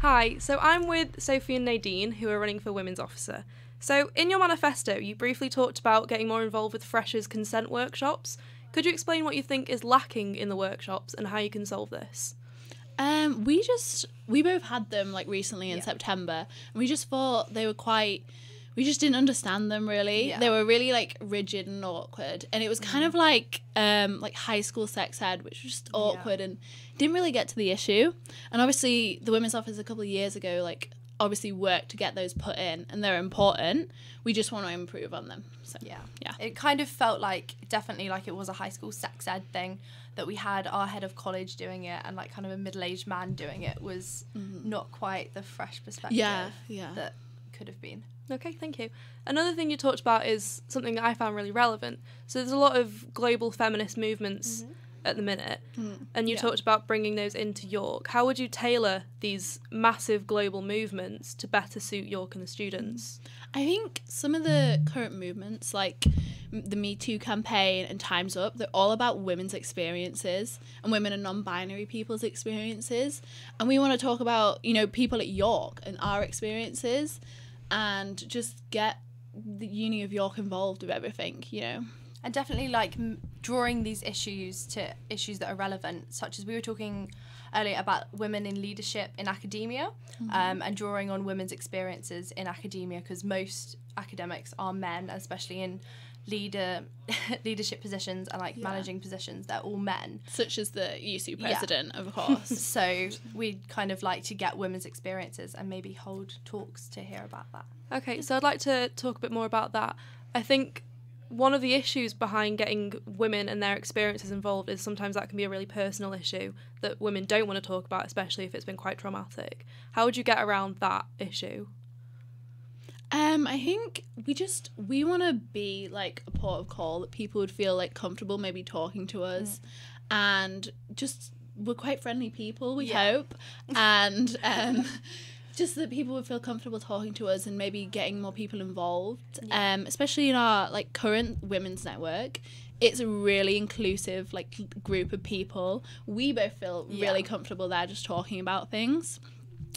Hi, so I'm with Sophie and Nadine, who are running for Women's Officer. So in your manifesto, you briefly talked about getting more involved with freshers' consent workshops. Could you explain what you think is lacking in the workshops and how you can solve this? We both had them like recently in September, and we just thought they were we just didn't understand them really. Yeah. They were really like rigid and awkward, and it was kind of like high school sex ed, which was just awkward and didn't really get to the issue. And obviously the Women's Office a couple of years ago obviously worked to get those put in, and they're important. We just want to improve on them. So yeah. It kind of felt definitely like it was a high school sex ed thing, that we had our head of college doing it and like kind of a middle-aged man doing it was not quite the fresh perspective that could have been. Okay, thank you. Another thing you talked about is something that I found really relevant. So there's a lot of global feminist movements at the minute, and you talked about bringing those into York. How would you tailor these massive global movements to better suit York and the students? I think some of the current movements, like the Me Too campaign and Time's Up, they're all about women's experiences and women and non-binary people's experiences. And we want to talk about, people at York and our experiences, and just get the Uni of York involved with everything, And definitely drawing these issues to issues that are relevant, such as we were talking earlier about women in leadership in academia, and drawing on women's experiences in academia, because most academics are men, especially in leadership positions and managing positions. They're all men, such as the UC president, of course. So we'd kind of like to get women's experiences and maybe hold talks to hear about that. Okay, so I'd like to talk a bit more about that. I think one of the issues behind getting women and their experiences involved is sometimes that can be a really personal issue that women don't want to talk about, especially if it's been quite traumatic. How would you get around that issue? I think we want to be like a port of call that people would feel comfortable maybe talking to us, and just we're quite friendly people, we hope, and just that people would feel comfortable talking to us and maybe getting more people involved, especially in our current women's network. It's a really inclusive group of people. We both feel really comfortable there just talking about things.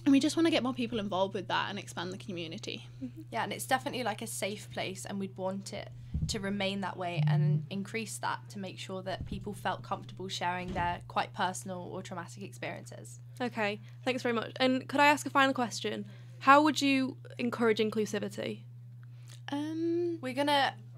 And we just want to get more people involved with that and expand the community. Yeah, and it's definitely a safe place, and we'd want it to remain that way and increase that to make sure that people felt comfortable sharing their quite personal or traumatic experiences. Okay, thanks very much. And could I ask a final question? How would you encourage inclusivity?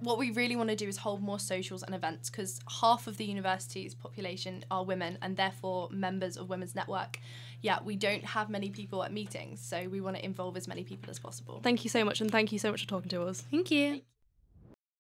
What we really want to do is hold more socials and events, because half of the university's population are women and therefore members of Women's Network. Yeah, we don't have many people at meetings, so we want to involve as many people as possible. Thank you so much, and thank you so much for talking to us. Thank you.